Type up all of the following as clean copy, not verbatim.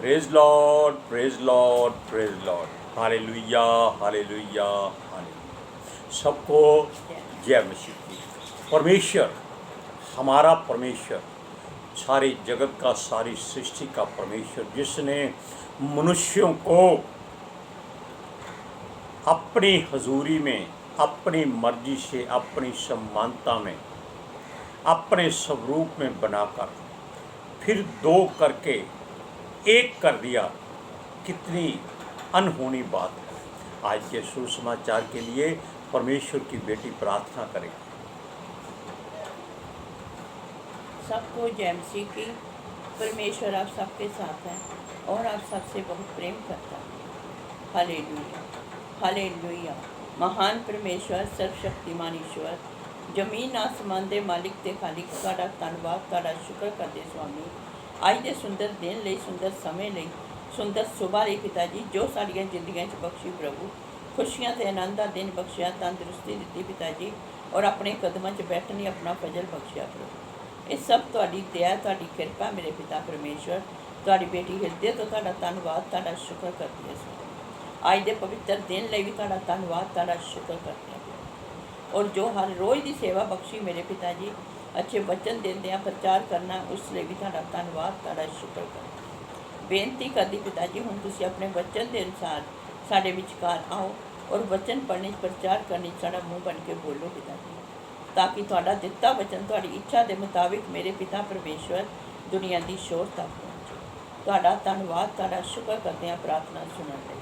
Praise Lord, praise Lord, praise Lord. Hallelujah, hallelujah, hallelujah. सबको जय मसीह की। परमेश्वर, हमारा परमेश्वर, सारे जगत का, सारी सृष्टि का परमेश्वर, जिसने मनुष्यों को अपनी हजूरी में, अपनी मर्जी से, अपनी समानता में, अपने स्वरूप में बनाकर फिर दो करके एक कर दिया, कितनी अनहोनी बात है। आज के सुसमाचार के लिए परमेश्वर की बेटी प्रार्थना करें। सबको जय मसीह की। परमेश्वर आप सबके साथ है और आप सबसे बहुत प्रेम करता है। Hallelujah, hallelujah. महान परमेश्वर, सर्वशक्तिमान ईश्वर, जमीन आसमान दे मालिक ते खालिक, तुहाडा धन्नवाद, तुहाडा शुक्र करदे स्वामी। अज दे सुंदर दिन लई, सुंदर समय लई, सुंदर सुबह लई पिता जी, जो साडियां जिंदगियां च बख्शी प्रभु, खुशियां ते आनंद दा दिन बख्शिया, तंदुरुस्ती दित्ती पिता जी, और अपने कदमां च बैठण लई अपना फजल बख्शिया प्रभु। ये सब तुहाडी दया, तुहाडी किरपा मेरे पिता परमेश्वर। तुहाडी बेटी हिरदे तो तुहाडा धन्नवाद, तुहाडा शुक्र करदी है स्वामी। अज दे पवित्र दिन लई भी तुहाडा धन्नवाद, तुहाडा शुक्र करदी है। और जो हर रोज़ की सेवा बख्शी मेरे पिता जी, अच्छे वचन देंदे प्रचार करना, उस लिए भी तुहाडा धन्नवाद, तुहाडा शुक्र करना। बेनती करदी पिता जी, हुण तुसीं अपने वचन के अनुसार साडे विचकार आओ और वचन पढ़ने, प्रचार करने, साडा मुँह बन के बोलो पिता जी, ताकि तुहाडा दिता वचन तुहाडी इच्छा के मुताबिक मेरे पिता परमेश्वर दुनिया की शोर तक पहुँचे। तुहाडा धन्नवाद, तुहाडा शुक्र करते हैं प्रार्थना सुनने लई।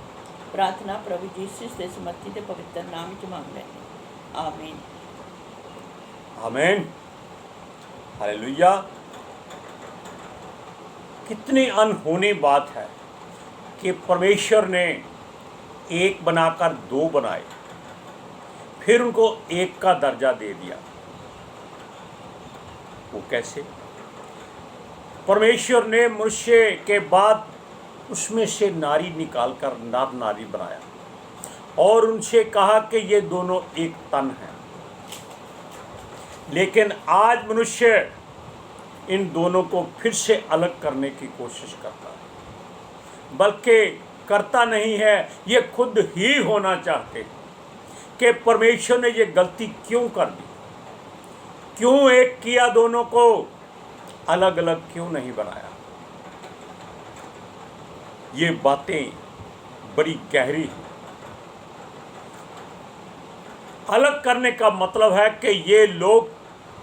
प्रार्थना प्रभु यीशु के समर्थी ते पवित्र नाम च मंग लैंदे, आमीन, आमीन, हालेलुया। कितनी अनहोनी बात है कि परमेश्वर ने एक बनाकर दो बनाए, फिर उनको एक का दर्जा दे दिया। वो कैसे? परमेश्वर ने मनुष्य के बाद उसमें से नारी निकालकर नर नारी बनाया और उनसे कहा कि ये दोनों एक तन हैं। लेकिन आज मनुष्य इन दोनों को फिर से अलग करने की कोशिश करता है, बल्कि करता नहीं है, ये खुद ही होना चाहते हैं कि परमेश्वर ने ये गलती क्यों कर दी, क्यों एक किया, दोनों को अलग अलग क्यों नहीं बनाया। ये बातें बड़ी गहरी हैं। अलग करने का मतलब है कि ये लोग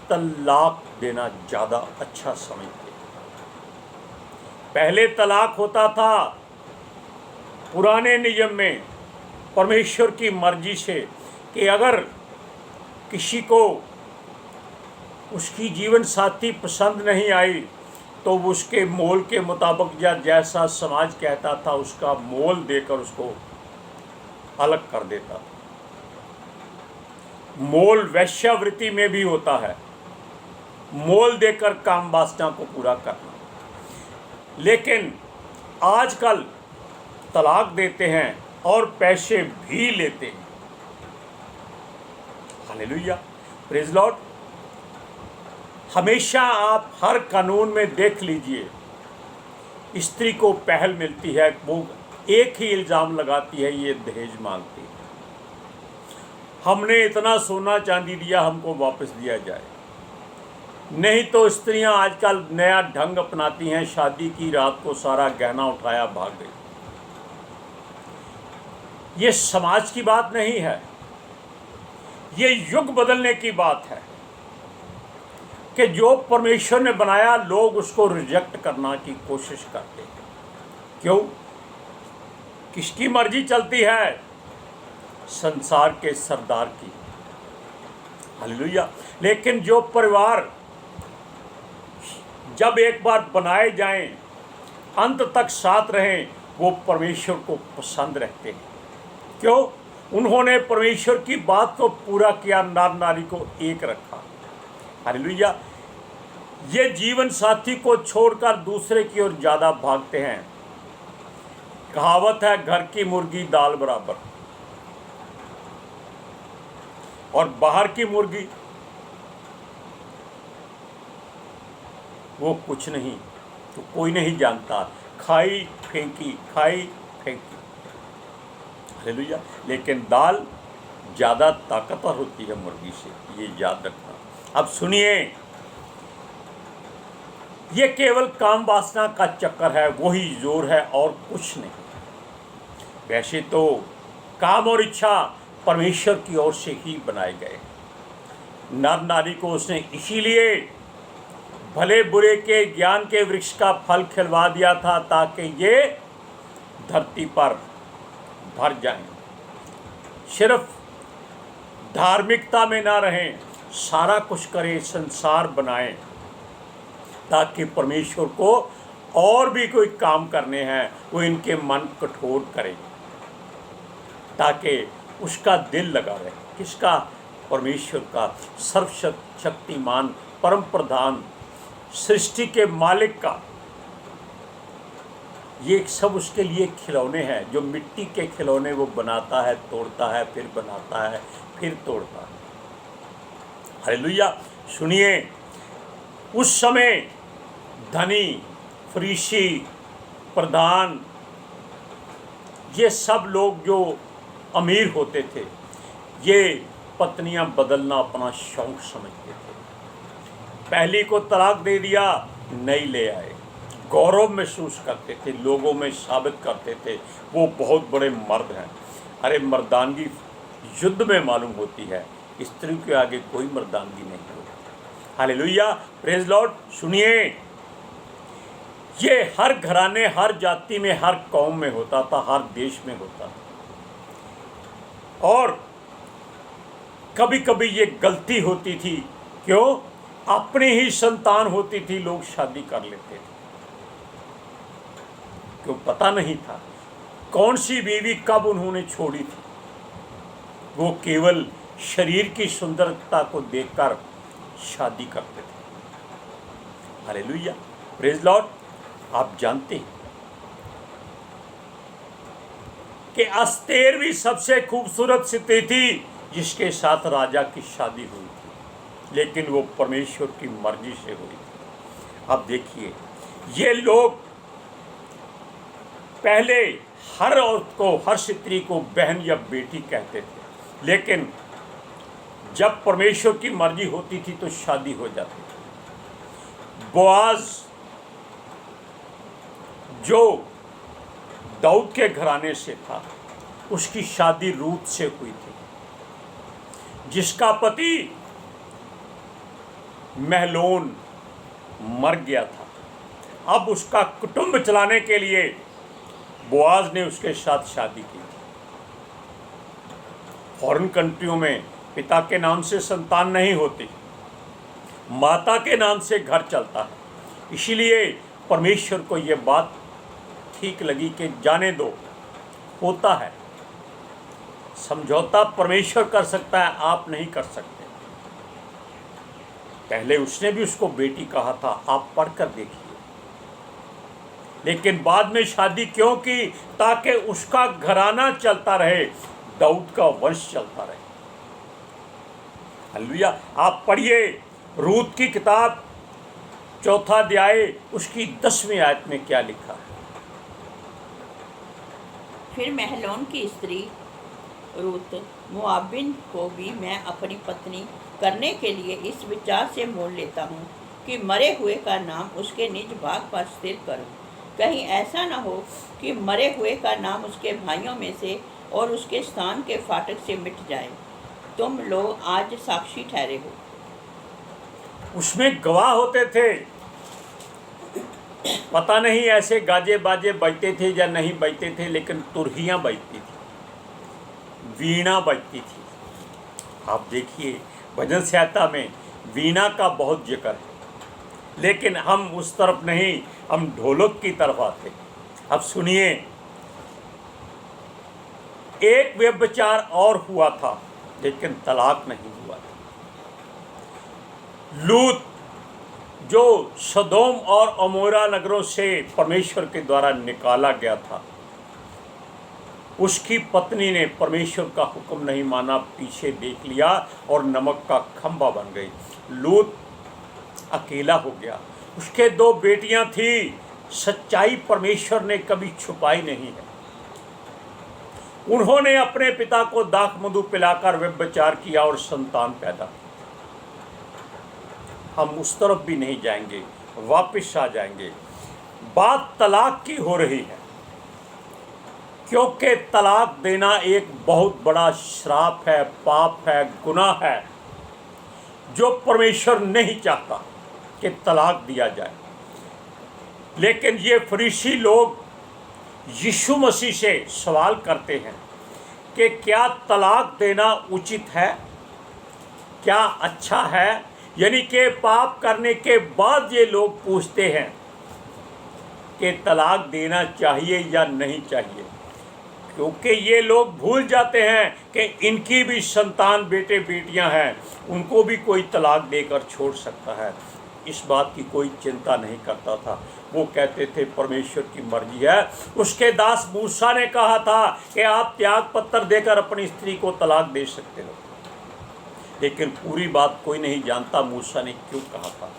तलाक देना ज़्यादा अच्छा समझते। पहले तलाक होता था पुराने नियम में परमेश्वर की मर्जी से कि अगर किसी को उसकी जीवन साथी पसंद नहीं आई तो वो उसके मोल के मुताबिक या जैसा समाज कहता था उसका मोल देकर उसको अलग कर देता था। मोल वैश्यावृत्ति में भी होता है, मोल देकर काम वासना को पूरा करना। लेकिन आजकल तलाक देते हैं और पैसे भी लेते हैं। Hallelujah, praise Lord. हमेशा आप हर कानून में देख लीजिए, स्त्री को पहल मिलती है, वो एक ही इल्ज़ाम लगाती है, ये दहेज मांगती है। हमने इतना सोना चांदी दिया, हमको वापस दिया जाए। नहीं तो स्त्रियां आजकल नया ढंग अपनाती हैं, शादी की रात को सारा गहना उठाया भाग गई। ये समाज की बात नहीं है, ये युग बदलने की बात है कि जो परमेश्वर ने बनाया लोग उसको रिजेक्ट करना की कोशिश करते हैं। क्यों? किसकी मर्जी चलती है? संसार के सरदार की। हालेलुया। लेकिन जो परिवार जब एक बार बनाए जाएं, अंत तक साथ रहें, वो परमेश्वर को पसंद रहते हैं। क्यों? उन्होंने परमेश्वर की बात को पूरा किया, नर नारी को एक रखा। हालेलुया। ये जीवन साथी को छोड़कर दूसरे की ओर ज़्यादा भागते हैं। कहावत है, घर की मुर्गी दाल बराबर, और बाहर की मुर्गी वो कुछ नहीं, तो कोई नहीं जानता, खाई फेंकी, खाई, फेंकी। हालेलुया। लेकिन दाल ज़्यादा ताकतवर होती है मुर्गी से, ये याद रखना। अब सुनिए, ये केवल काम वासना का चक्कर है, वही जोर है और कुछ नहीं। वैसे तो काम और इच्छा परमेश्वर की ओर से ही बनाए गए। नर नारी को उसने इसीलिए भले बुरे के ज्ञान के वृक्ष का फल खिलवा दिया था, ताकि ये धरती पर भर जाएं, सिर्फ धार्मिकता में ना रहें, सारा कुछ करें, संसार बनाएं, ताकि परमेश्वर को और भी कोई काम करने हैं, वो इनके मन कठोर करें, ताकि उसका दिल लगा रहे। किसका? परमेश्वर का, सर्वशक्तिमान परम प्रधान सृष्टि के मालिक का। ये सब उसके लिए खिलौने हैं, जो मिट्टी के खिलौने वो बनाता है, तोड़ता है, फिर बनाता है, फिर तोड़ता है। हालेलुया। सुनिए, उस समय धनी, फरीसी, प्रधान, ये सब लोग जो अमीर होते थे, ये पत्नियां बदलना अपना शौक समझते थे। पहली को तलाक दे दिया, नई ले आए, गौरव महसूस करते थे, लोगों में साबित करते थे वो बहुत बड़े मर्द हैं। अरे मर्दानगी युद्ध में मालूम होती है, स्त्री के आगे कोई मर्दानगी नहीं होती। Hallelujah, praise Lord. सुनिए, ये हर घराने, हर जाति में, हर कौम में होता था, हर देश में होता था। और कभी कभी ये गलती होती थी। क्यों? अपनी ही संतान होती थी, लोग शादी कर लेते थे। क्यों? पता नहीं था कौन सी बीवी कब उन्होंने छोड़ी थी। वो केवल शरीर की सुंदरता को देखकर शादी करते थे। Hallelujah, praise Lord. आप जानते हैं कि अस्तेर भी सबसे खूबसूरत स्त्री थी जिसके साथ राजा की शादी हुई थी, लेकिन वो परमेश्वर की मर्जी से हुई थी। अब देखिए, ये लोग पहले हर औरत को, हर स्त्री को बहन या बेटी कहते थे, लेकिन जब परमेश्वर की मर्जी होती थी तो शादी हो जाती थी। बोआज जो दाऊद के घराने से था, उसकी शादी रूत से हुई थी, जिसका पति महलोन मर गया था। अब उसका कुटुंब चलाने के लिए बोआज ने उसके साथ शादी की थी। फॉरेन कंट्रियों में पिता के नाम से संतान नहीं होती, माता के नाम से घर चलता है। इसीलिए परमेश्वर को यह बात ठीक लगी कि जाने दो, होता है। समझौता परमेश्वर कर सकता है, आप नहीं कर सकते। पहले उसने भी उसको बेटी कहा था, आप पढ़कर देखिए। लेकिन बाद में शादी क्यों की? ताकि उसका घराना चलता रहे, दाऊद का वंश चलता रहे। हालेलुया। आप पढ़िए रूत की किताब 4 अध्याय उसकी 10वीं आयत में क्या लिखा है। फिर महलोन की स्त्री रूत मोआबिन को भी मैं अपनी पत्नी करने के लिए इस विचार से मोल लेता हूँ कि मरे हुए का नाम उसके निज भाग पर स्थिर करूँ। कहीं ऐसा न हो कि मरे हुए का नाम उसके भाइयों में से और उसके स्थान के फाटक से मिट जाए। तुम लोग आज साक्षी ठहरे हो। उसमें गवाह होते थे। पता नहीं ऐसे गाजे बाजे बजते थे या नहीं बजते थे, लेकिन तुरहियाँ बजती थी, वीणा बजती थी। आप देखिए भजन संहिता में वीणा का बहुत जिक्र है, लेकिन हम उस तरफ नहीं, हम ढोलक की तरफ आते। अब सुनिए, एक व्यभिचार और हुआ था, लेकिन तलाक नहीं हुआ था। लूत जो सदोम और अमोरा नगरों से परमेश्वर के द्वारा निकाला गया था, उसकी पत्नी ने परमेश्वर का हुक्म नहीं माना, पीछे देख लिया और नमक का खंभा बन गई। लूत अकेला हो गया। उसके 2 बेटियां थी, सच्चाई परमेश्वर ने कभी छुपाई नहीं है। उन्होंने अपने पिता को दाख मधु पिलाकर व्यभिचार किया और संतान पैदा की। हम उस तरफ भी नहीं जाएंगे, वापस आ जाएंगे। बात तलाक की हो रही है, क्योंकि तलाक देना एक बहुत बड़ा श्राप है, पाप है, गुनाह है, जो परमेश्वर नहीं चाहता कि तलाक दिया जाए। लेकिन ये फरीसी लोग यीशु मसीह से सवाल करते हैं कि क्या तलाक देना उचित है, क्या अच्छा है। यानी कि पाप करने के बाद ये लोग पूछते हैं कि तलाक देना चाहिए या नहीं चाहिए, क्योंकि ये लोग भूल जाते हैं कि इनकी भी संतान बेटे बेटियां हैं, उनको भी कोई तलाक देकर छोड़ सकता है। इस बात की कोई चिंता नहीं करता था। वो कहते थे परमेश्वर की मर्जी है। उसके दास मूसा ने कहा था कि आप त्याग पत्र देकर अपनी स्त्री को तलाक दे सकते हो, लेकिन पूरी बात कोई नहीं जानता मूसा ने क्यों कहा था।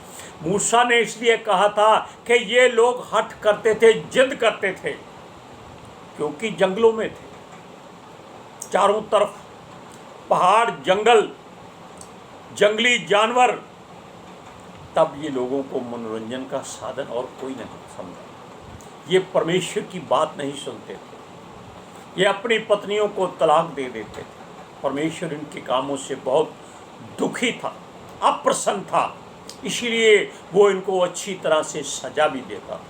मूसा ने इसलिए कहा था कि ये लोग हठ करते थे, जिद करते थे, क्योंकि जंगलों में थे, चारों तरफ पहाड़, जंगल, जंगली जानवर। तब ये लोगों को मनोरंजन का साधन और कोई नहीं समझा। ये परमेश्वर की बात नहीं सुनते थे, ये अपनी पत्नियों को तलाक दे देते थे। परमेश्वर इनके कामों से बहुत दुखी था, अप्रसन्न था, इसलिए वो इनको अच्छी तरह से सजा भी देता।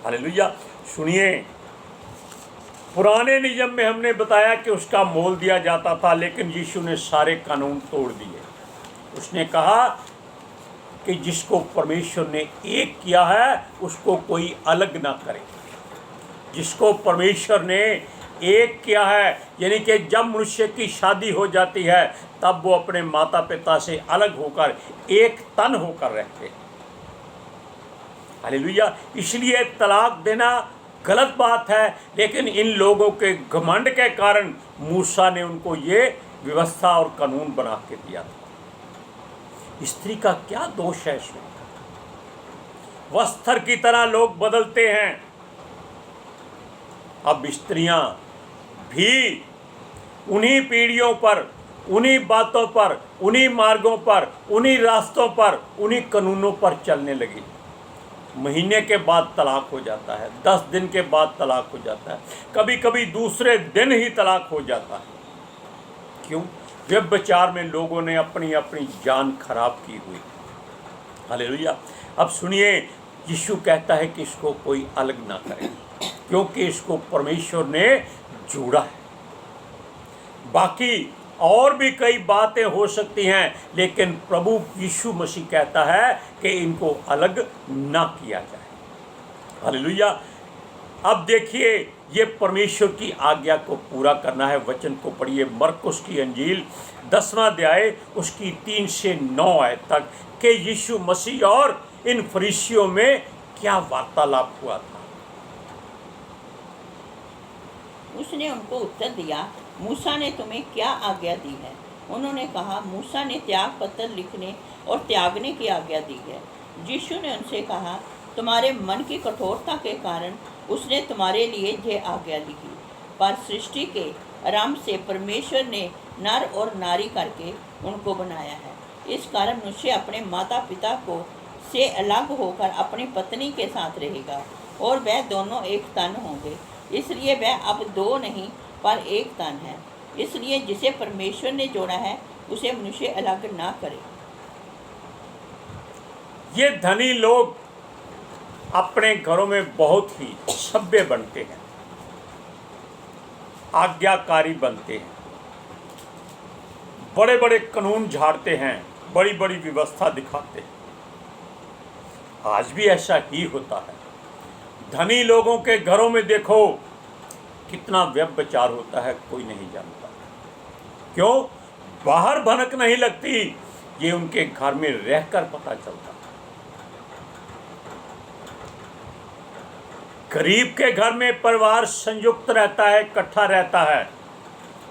हालेलुया। सुनिए, पुराने नियम में हमने बताया कि उसका मोल दिया जाता था, लेकिन यीशु ने सारे कानून तोड़ दिए। उसने कहा कि जिसको परमेश्वर ने एक किया है उसको कोई अलग ना करे। जिसको परमेश्वर ने एक किया है, यानी कि जब मनुष्य की शादी हो जाती है तब वो अपने माता पिता से अलग होकर एक तन होकर रहते हैं। हालेलुया। इसलिए तलाक देना गलत बात है, लेकिन इन लोगों के घमंड के कारण मूसा ने उनको ये व्यवस्था और कानून बना के दिया था। स्त्री का क्या दोष है इसमें? वस्त्र की तरह लोग बदलते हैं। अब स्त्रियां भी उन्हीं पीढ़ियों पर, उन्हीं बातों पर, उन्हीं मार्गों पर, उन्हीं रास्तों पर, उन्हीं कानूनों पर चलने लगी। महीने के बाद तलाक हो जाता है, 10 दिन के बाद तलाक हो जाता है, कभी कभी दूसरे दिन ही तलाक हो जाता है। क्यों? व्यभिचार में लोगों ने अपनी अपनी जान खराब की हुई। हालेलुया। अब सुनिए, यीशु कहता है कि इसको कोई अलग ना करे, क्योंकि इसको परमेश्वर ने जोड़ा है। बाकी और भी कई बातें हो सकती हैं, लेकिन प्रभु यीशु मसीह कहता है कि इनको अलग ना किया जाए। हालेलुया। अब देखिए, ये परमेश्वर की आज्ञा को पूरा करना है। वचन को पढ़िए, मरकुस की अंजील 10वां अध्याय उसकी 3 से 9 आयत तक कि यीशु मसीह और इन फरीसियों में क्या वार्तालाप हुआ था। उसने उनको उत्तर दिया, मूसा ने तुम्हें क्या आज्ञा दी है? उन्होंने कहा, मूसा ने त्याग पत्र लिखने और त्यागने की आज्ञा दी है। यीशु ने उनसे कहा, तुम्हारे मन की कठोरता के कारण उसने तुम्हारे लिए यह आज्ञा लिखी, पर सृष्टि के आरंभ से परमेश्वर ने नर और नारी करके उनको बनाया है। इस कारण मनुष्य अपने माता पिता को से अलग होकर अपनी पत्नी के साथ रहेगा और वह दोनों एक तन होंगे। इसलिए वह अब दो नहीं पर एक तन है। इसलिए जिसे परमेश्वर ने जोड़ा है उसे मनुष्य अलग ना करे। ये धनी लोग अपने घरों में बहुत ही सभ्य बनते हैं, आज्ञाकारी बनते हैं, बड़े बड़े कानून झाड़ते हैं, बड़ी बड़ी व्यवस्था दिखाते हैं। आज भी ऐसा ही होता है। धनी लोगों के घरों में देखो कितना व्यभिचार होता है, कोई नहीं जानता। क्यों? बाहर भनक नहीं लगती, ये उनके घर में रहकर पता चलता। गरीब के घर में परिवार संयुक्त रहता है, इकट्ठा रहता है,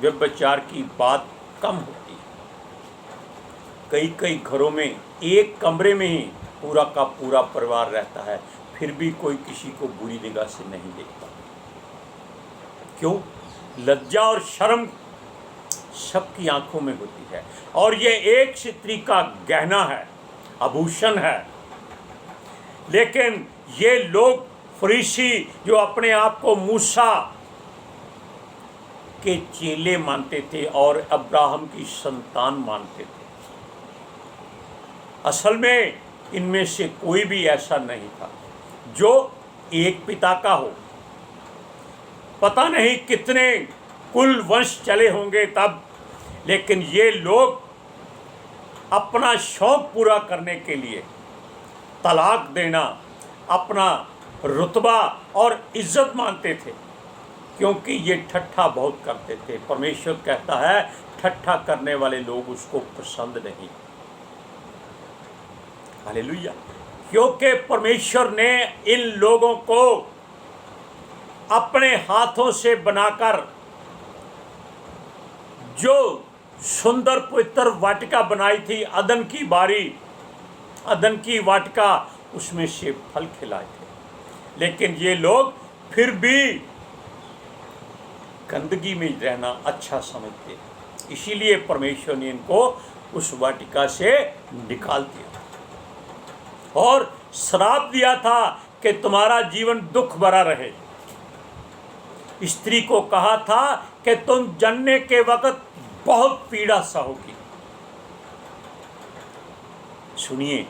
व्यभिचार की बात कम होती है। कई कई घरों में एक कमरे में ही पूरा का पूरा परिवार रहता है, फिर भी कोई किसी को बुरी निगाह से नहीं देखता। क्यों? लज्जा और शर्म सबकी आंखों में होती है, और ये एक स्त्री का गहना है, आभूषण है। लेकिन ये लोग फरीसी जो अपने आप को मूसा के चेले मानते थे और अब्राहम की संतान मानते थे, असल में इनमें से कोई भी ऐसा नहीं था जो एक पिता का हो। पता नहीं कितने कुल वंश चले होंगे तब, लेकिन ये लोग अपना शौक पूरा करने के लिए तलाक देना अपना रुतबा और इज्जत मानते थे, क्योंकि ये ठट्ठा बहुत करते थे। परमेश्वर कहता है ठट्ठा करने वाले लोग उसको पसंद नहीं। हालेलुया। क्योंकि परमेश्वर ने इन लोगों को अपने हाथों से बनाकर जो सुंदर पवित्र वाटिका बनाई थी, अदन की बारी, अदन की वाटिका, उसमें से फल खिलाए थे, लेकिन ये लोग फिर भी गंदगी में रहना अच्छा समझते, इसीलिए परमेश्वर ने इनको उस वाटिका से निकाल दिया और श्राप दिया था कि तुम्हारा जीवन दुख भरा रहे। स्त्री को कहा था कि तुम जनने के वक्त बहुत पीड़ा सहोगी। सुनिए,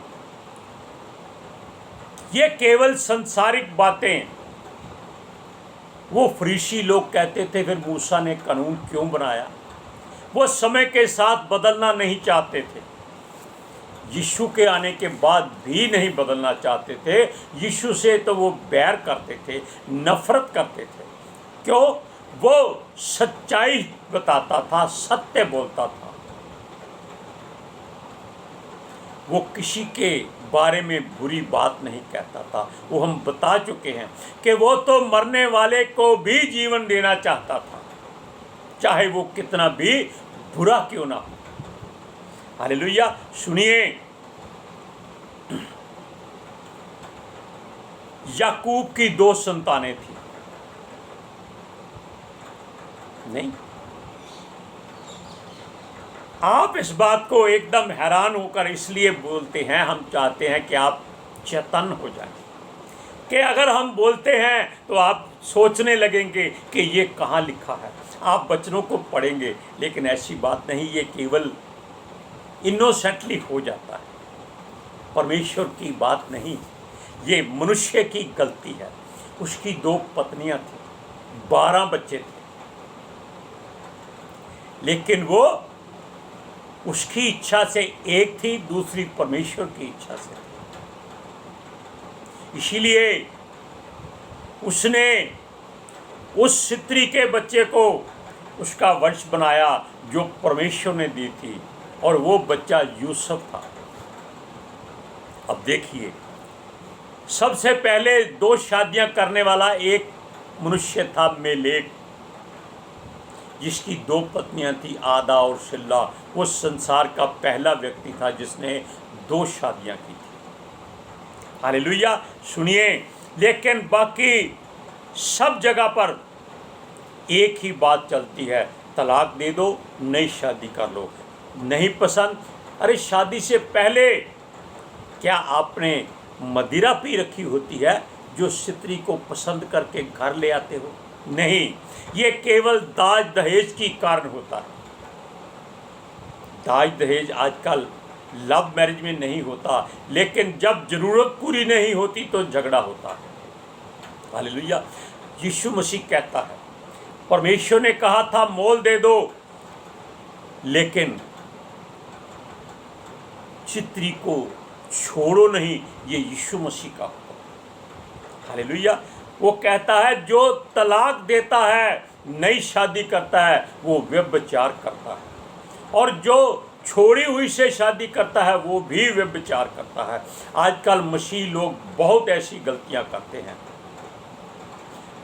ये केवल सांसारिक बातें वो फरीसी लोग कहते थे। फिर मूसा ने कानून क्यों बनाया? वो समय के साथ बदलना नहीं चाहते थे, यीशु के आने के बाद भी नहीं बदलना चाहते थे। यीशु से तो वो बैर करते थे, नफरत करते थे। क्यों? वो सच्चाई बताता था, सत्य बोलता था। वो किसी के बारे में बुरी बात नहीं कहता था। वो हम बता चुके हैं कि वो तो मरने वाले को भी जीवन देना चाहता था, चाहे वो कितना भी बुरा क्यों ना हो। हालेलुया। सुनिए, याकूब की 2 संतानें थी, नहीं? आप इस बात को एकदम हैरान होकर इसलिए बोलते हैं, हम चाहते हैं कि आप चेतन हो जाएं, कि अगर हम बोलते हैं तो आप सोचने लगेंगे कि ये कहाँ लिखा है। आप वचनों को पढ़ेंगे, लेकिन ऐसी बात नहीं, ये केवल इनोसेंटली हो जाता है, परमेश्वर की बात नहीं, ये मनुष्य की गलती है। उसकी 2 पत्नियां थी, 12 बच्चे थे, लेकिन वो उसकी इच्छा से एक थी, दूसरी परमेश्वर की इच्छा से थी। इसीलिए उसने उस स्त्री के बच्चे को उसका वंश बनाया जो परमेश्वर ने दी थी, और वो बच्चा यूसुफ था। अब देखिए, सबसे पहले 2 शादियां करने वाला एक मनुष्य था, मेलेक, जिसकी 2 पत्नियां थी, आदा और शिल्ला। वो संसार का पहला व्यक्ति था जिसने 2 शादियां की थी। हालेलुया। सुनिए, लेकिन बाकी सब जगह पर एक ही बात चलती है, तलाक दे दो, नई शादी कर लो। नहीं पसंद? अरे शादी से पहले क्या आपने मदिरा पी रखी होती है जो स्त्री को पसंद करके घर ले आते हो? नहीं, ये केवल दाज दहेज की कारण होता है। दाज दहेज आजकल लव मैरिज में नहीं होता, लेकिन जब जरूरत पूरी नहीं होती तो झगड़ा होता है। हालेलुया। यीशु मसीह कहता है, परमेश्वर ने कहा था मोल दे दो, लेकिन स्त्री को छोड़ो नहीं। ये यीशु मसीह का हुक्म है। हालेलुया। वो कहता है जो तलाक देता है, नई शादी करता है, वो व्यभिचार करता है, और जो छोड़ी हुई से शादी करता है वो भी व्यभिचार करता है। आजकल मसीह लोग बहुत ऐसी गलतियां करते हैं,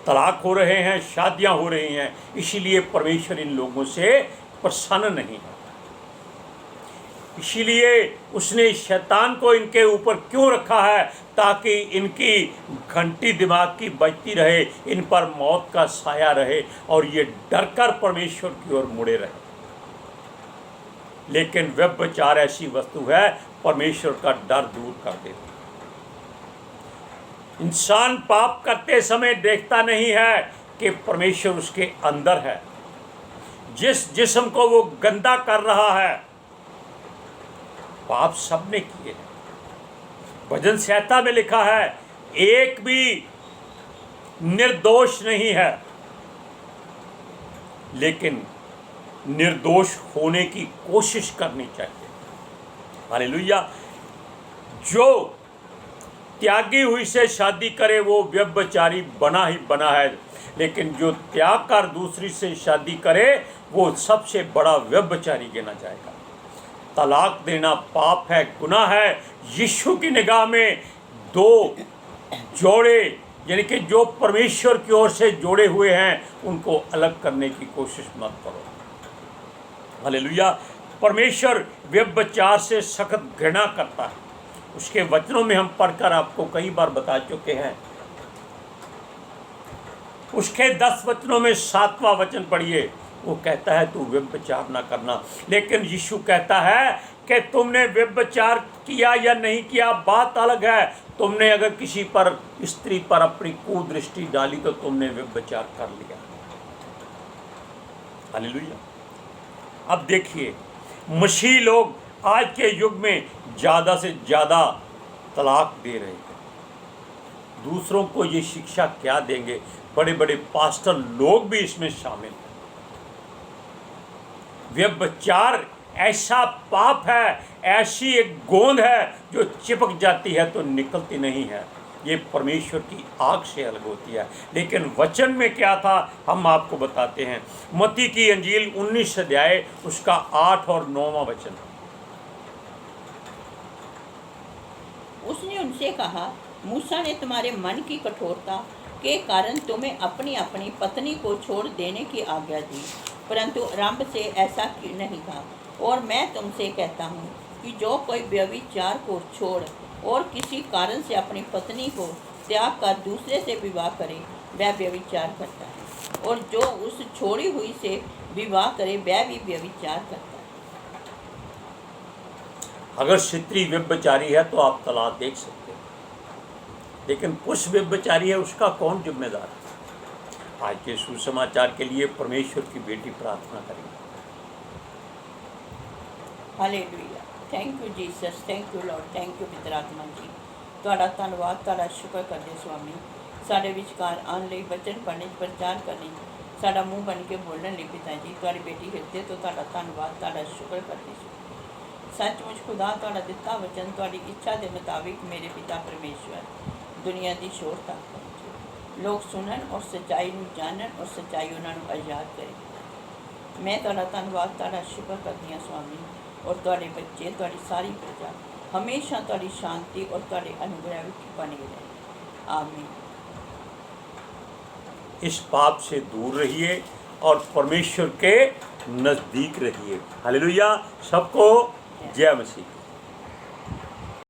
तलाक हो रहे हैं, शादियां हो रही हैं, इसीलिए परमेश्वर इन लोगों से प्रसन्न नहीं है। इसीलिए उसने शैतान को इनके ऊपर क्यों रखा है, ताकि इनकी घंटी दिमाग की बजती रहे, इन पर मौत का साया रहे और ये डरकर परमेश्वर की ओर मुड़े रहे। लेकिन व्यभिचार ऐसी वस्तु है, परमेश्वर का डर दूर कर देती। इंसान पाप करते समय देखता नहीं है कि परमेश्वर उसके अंदर है। जिस जिस्म को वो गंदा कर रहा है, पाप सबने किए हैं। भजन संहिता में लिखा है, एक भी निर्दोष नहीं है, लेकिन निर्दोष होने की कोशिश करनी चाहिए। हालेलुया। जो त्यागी हुई से शादी करे वो व्यभिचारी बना ही बना है, लेकिन जो त्याग कर दूसरी से शादी करे वो सबसे बड़ा व्यभिचारी गिना जाएगा। तलाक देना पाप है, गुनाह है। यीशु की निगाह में दो जोड़े, यानी कि जो परमेश्वर की ओर से जोड़े हुए हैं, उनको अलग करने की कोशिश मत करो। हालेलुया। परमेश्वर व्यभिचार से सख्त घृणा करता है। उसके वचनों में हम पढ़कर आपको कई बार बता चुके हैं। उसके 10 वचनों में 7वां वचन पढ़िए, वो कहता है तू व्यभिचार ना करना। लेकिन यीशु कहता है कि तुमने व्यभिचार किया या नहीं किया बात अलग है, तुमने अगर किसी पर, स्त्री पर अपनी कुदृष्टि डाली तो तुमने व्यभिचार कर लिया। हालेलुया। अब देखिए, मसीही लोग आज के युग में ज़्यादा से ज़्यादा तलाक दे रहे हैं। दूसरों को ये शिक्षा क्या देंगे? बड़े बड़े पास्टर लोग भी इसमें शामिल हैं। व्यभिचार ऐसा पाप है, ऐसी एक गोंद है जो चिपक जाती है तो निकलती नहीं है। ये परमेश्वर की आग से अलग होती है। लेकिन वचन में क्या था, हम आपको बताते हैं। मत्ती की अंजील 19 अध्याय उसका 8 और 9वां वचन। उसने उनसे कहा, मूसा ने तुम्हारे मन की कठोरता के कारण तुम्हें अपनी अपनी पत्नी को छोड़ देने की आज्ञा दी, परंतु आरंभ से ऐसा नहीं था। और मैं तुमसे कहता हूँ कि जो कोई व्यभिचार को छोड़ और किसी कारण से अपनी पत्नी को त्याग कर दूसरे से विवाह करे, वह व्यभिचार करता है, और जो उस छोड़ी हुई से विवाह करे वह भी व्यभिचार करता है। अगर स्त्री व्यभिचारी है तो आप तलाक देख सकते हैं, लेकिन पुरुष व्यभिचारी है, उसका कौन जिम्मेदार है? आज के सुसमाचार के लिए परमेश्वर की बेटी प्रार्थना करेंगे। Hallelujah. Thank you Jesus, thank you Lord, thank you पिता आत्मा जी। ਤੁਹਾਡਾ ਧੰਨਵਾਦ, ਤੁਹਾਡਾ ਸ਼ੁਕਰ ਕਰਦੇ स्वामी। ਸਾਡੇ ਵਿਚਕਾਰ ਆਉਣ ਲਈ, ਵਚਨ ਪੜ੍ਹਨੇ, ਪ੍ਰਚਾਰ ਕਰਨੇ, ਸਾਡਾ ਮੂੰਹ ਬਣ ਕੇ ਬੋਲਣ ਲਈ ਪਿਤਾ ਜੀ, ਤੁਹਾਡੀ ਬੇਟੀ ਹਿਰਦੇ ਤੋਂ ਤੁਹਾਡਾ ਧੰਨਵਾਦ, ਤੁਹਾਡਾ ਸ਼ੁਕਰ ਕਰਦੇ ਸੀ। सचमुच खुदा ਤੁਹਾਡਾ ਦਿੱਤਾ वचन ਤੁਹਾਡੀ ਇੱਛਾ ਦੇ ਮੁਤਾबिक ਮੇਰੇ ਪਿਤਾ ਪਰਮੇਸ਼ਵਰ ਦੁਨੀਆ ਦੀ ਸ਼ੋਰ ਤੱਕ ਪਹੁੰਚੇ, ਲੋਕ ਸੁਣਨ और सच्चाई ਨੂੰ ਜਾਣਨ और सच्चाई ਉਹਨਾਂ ਨੂੰ ਆਜ਼ਾਦ ਕਰੇ। मैं ਤੁਹਾਡਾ ਧੰਨਵਾਦ, ਤੁਹਾਡਾ ਸ਼ੁਕਰ ਕਰਦੀ ਹਾਂ स्वामी। और ਤੁਹਾਡੇ ਬੱਚੇ, ਤੁਹਾਡੀ ਸਾਰੀ ਪ੍ਰਜਾ ਹਮੇਸ਼ਾ ਤੁਹਾਡੀ ਸ਼ਾਂਤੀ और ਤੁਹਾਡੇ ਅਨੁਗ੍ਰਹ ਵਿੱਚ ਬਣੀ ਰਹੇ। आमीन। इस पाप से दूर रहिए और परमेश्वर के नज़दीक रहिए। हालेलुया। सबको जय मसीह।